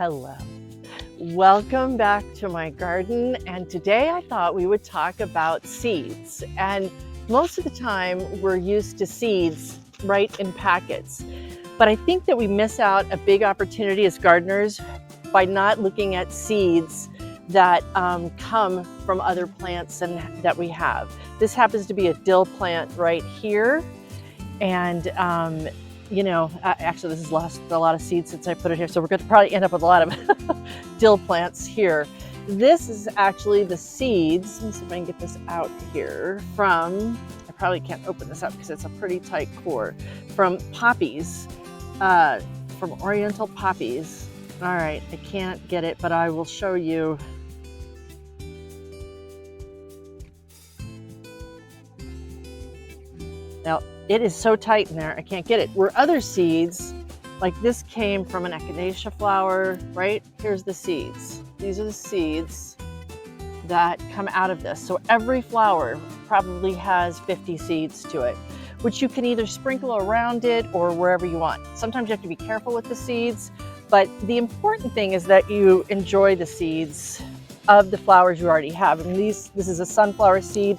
Hello. Welcome back to my garden, and today I thought we would talk about seeds. And most of the time we're used to seeds right in packets, but I think that we miss out a big opportunity as gardeners by not looking at seeds that come from other plants and that we have. This happens to be a dill plant right here, and actually this has lost a lot of seeds since I put it here, so we're going to probably end up with a lot of dill plants here. This is actually the seeds, let me see if I can get this out here, from, I probably can't open this up because it's a pretty tight core, from poppies, from oriental poppies. All right, I can't get it, but I will show you. Now, it is so tight in there, I can't get it. Where other seeds, like this came from an echinacea flower, right? Here's the seeds. These are the seeds that come out of this. So every flower probably has 50 seeds to it, which you can either sprinkle around it or wherever you want. Sometimes you have to be careful with the seeds, but the important thing is that you enjoy the seeds of the flowers you already have. I mean, this is a sunflower seed.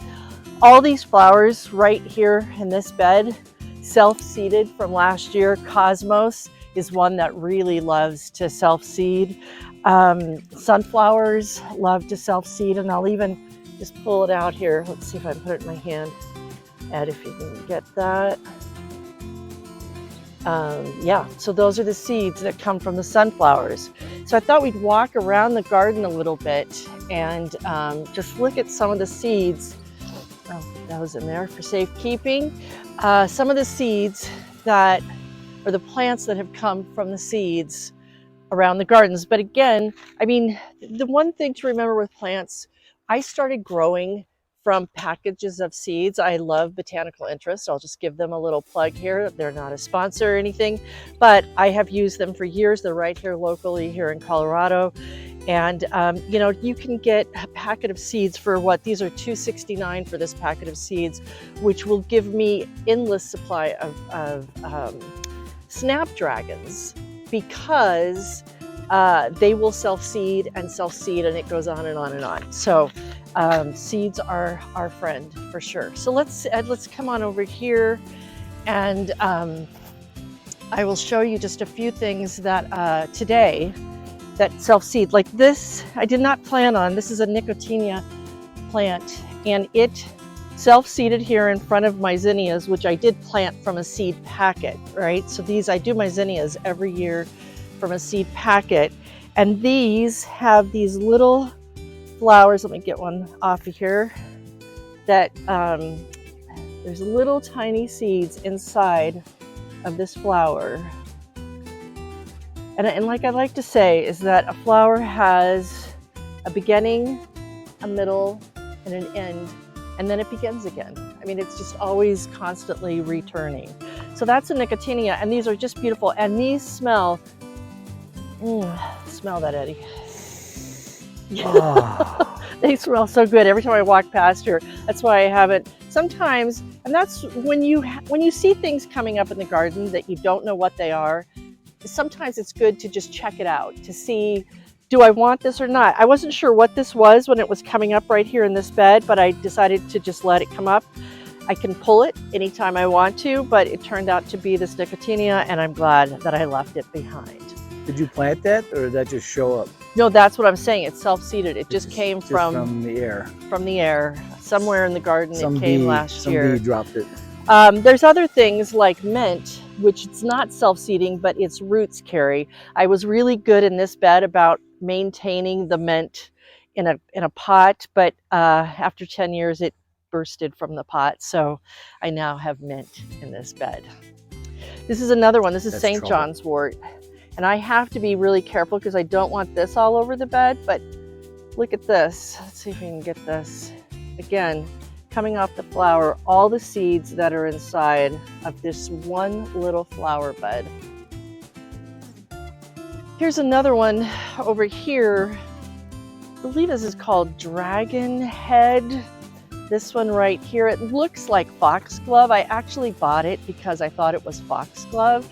All these flowers right here in this bed, self-seeded from last year. Cosmos is one that really loves to self-seed. Sunflowers love to self-seed, and I'll even just pull it out here. Let's see if I can put it in my hand. Ed, if you can get that. Yeah, so those are the seeds that come from the sunflowers. So I thought we'd walk around the garden a little bit and just look at some of the seeds. I'll put those in there for safekeeping. Some of the seeds that, or the plants that have come from the seeds around the gardens. But again, I mean, the one thing to remember with plants, I started growing from packages of seeds. I love Botanical Interest. I'll just give them a little plug here. They're not a sponsor or anything, but I have used them for years. They're right here locally here in Colorado. And you can get a packet of seeds for what? These are $2.69 for this packet of seeds, which will give me endless supply of snapdragons, because they will self-seed, and it goes on and on and on. So seeds are our friend for sure. So let's come on over here, and I will show you just a few things that today that self-seed. Like this, I did not plan on. This is a nicotiana plant, and it self-seeded here in front of my zinnias, which I did plant from a seed packet, right? So I do my zinnias every year from a seed packet, and these have these little flowers. Let me get one off of here. That there's little tiny seeds inside of this flower. And like I like to say, is that a flower has a beginning, a middle, and an end, and then it begins again. I mean, it's just always constantly returning. So that's a nicotiana, and these are just beautiful. And these smell, smell that, Eddie. Oh. They smell so good every time I walk past here. That's why I haven't. Sometimes, and that's when you see things coming up in the garden that you don't know what they are, sometimes it's good to just check it out to see, do I want this or not? I wasn't sure what this was when it was coming up right here in this bed, but I decided to just let it come up. I can pull it anytime I want to, but it turned out to be this nicotiana, and I'm glad that I left it behind. Did you plant that, or did that just show up? No, that's what I'm saying. It's self-seeded. It just came from the air. From the air. Somewhere in the garden it came last year. Somebody dropped it. There's other things like mint, which it's not self-seeding, but its roots carry. I was really good in this bed about maintaining the mint in a pot, but after 10 years it bursted from the pot, so I now have mint in this bed. This is another one. This is St. John's wort, and I have to be really careful because I don't want this all over the bed, but look at this. Let's see if we can get this. Again, coming off the flower, all the seeds that are inside of this one little flower bud. Here's another one over here. I believe this is called dragonhead. This one right here, it looks like foxglove. I actually bought it because I thought it was foxglove,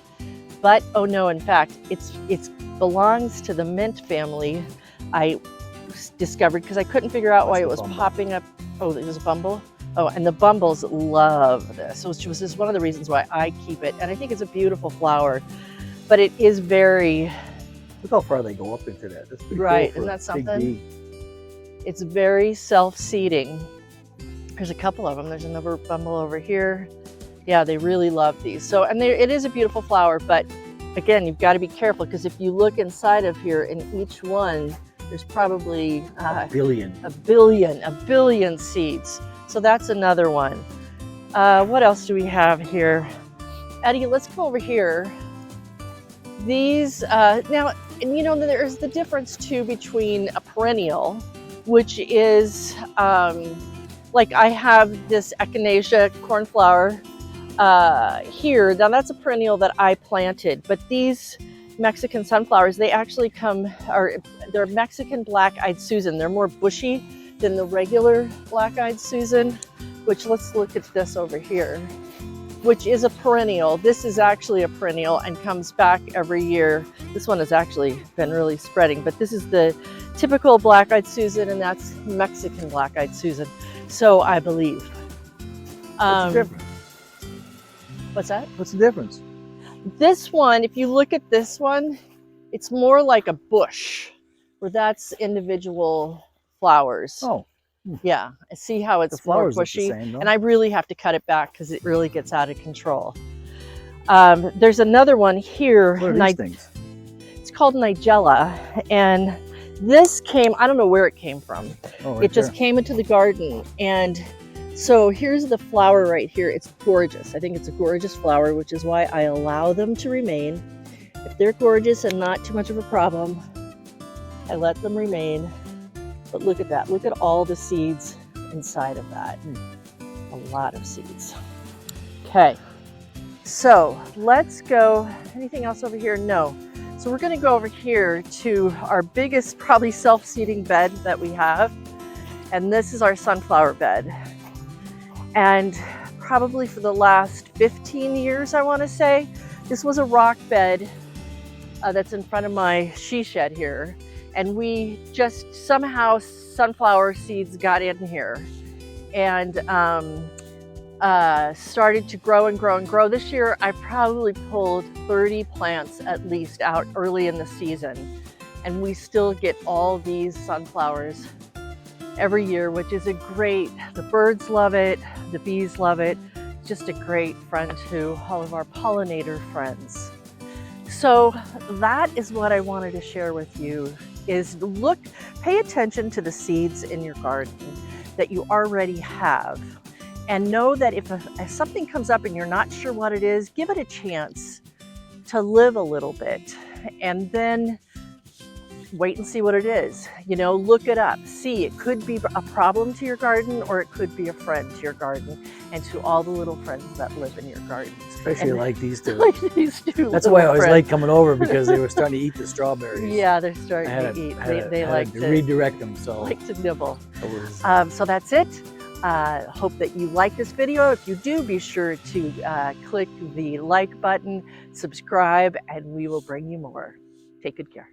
But oh no, in fact, it's belongs to the mint family. I discovered because I couldn't figure out why it was popping up. Oh, there's a bumble. Oh, and the bumbles love this. So this is one of the reasons why I keep it. And I think it's a beautiful flower, but it is very. Look how far they go up into that. That's pretty right, cool. Isn't that something? It's very self-seeding. There's a couple of them. There's another bumble over here. Yeah, they really love these. So, and it is a beautiful flower, but again, you've got to be careful because if you look inside of here, in each one, there's probably a billion seeds. So that's another one. What else do we have here? Eddie, let's go over here. These, now, and you know, there's the difference too between a perennial, which is, like I have this echinacea cornflower here. Now that's a perennial that I planted, but these Mexican sunflowers, they actually they're Mexican black-eyed Susan. They're more bushy than the regular black-eyed Susan, which let's look at this over here, which is a perennial. This is actually a perennial and comes back every year. This one has actually been really spreading, but this is the typical black-eyed Susan, and that's Mexican black-eyed Susan. So I believe. What's the difference? What's that? What's the difference? This one, if you look at this one, it's more like a bush, where that's individual flowers. Oh. Yeah, I see how it's more bushy, and I really have to cut it back because it really gets out of control. There's another one here. What are these things? It's called Nigella, and this came, I don't know where it came from. Oh, right, it just came into the garden, and so here's the flower right here. It's gorgeous. I think it's a gorgeous flower, which is why I allow them to remain. If they're gorgeous and not too much of a problem, I let them remain. But look at that. Look at all the seeds inside of that. A lot of seeds. Okay. So let's go. Anything else over here? No. So we're going to go over here to our biggest, probably self-seeding bed that we have. And this is our sunflower bed. And probably for the last 15 years, I want to say, this was a rock bed that's in front of my she shed here. And we just somehow sunflower seeds got in here and started to grow and grow and grow. This year, I probably pulled 30 plants at least out early in the season. And we still get all these sunflowers every year, which is the birds love it, the bees love it. Just a great friend to all of our pollinator friends. So that is what I wanted to share with you, is pay attention to the seeds in your garden that you already have. And know that if something comes up and you're not sure what it is, give it a chance to live a little bit. And then wait and see what it is. You know, look it up. See, it could be a problem to your garden, or it could be a friend to your garden and to all the little friends that live in your gardens. Especially like these two. Like these two. That's why I always like coming over, because they were starting to eat the strawberries. Yeah, they're starting to eat. They like to redirect them. So like to nibble. Was, so that's it. Hope that you like this video. If you do, be sure to click the like button, subscribe, and we will bring you more. Take good care.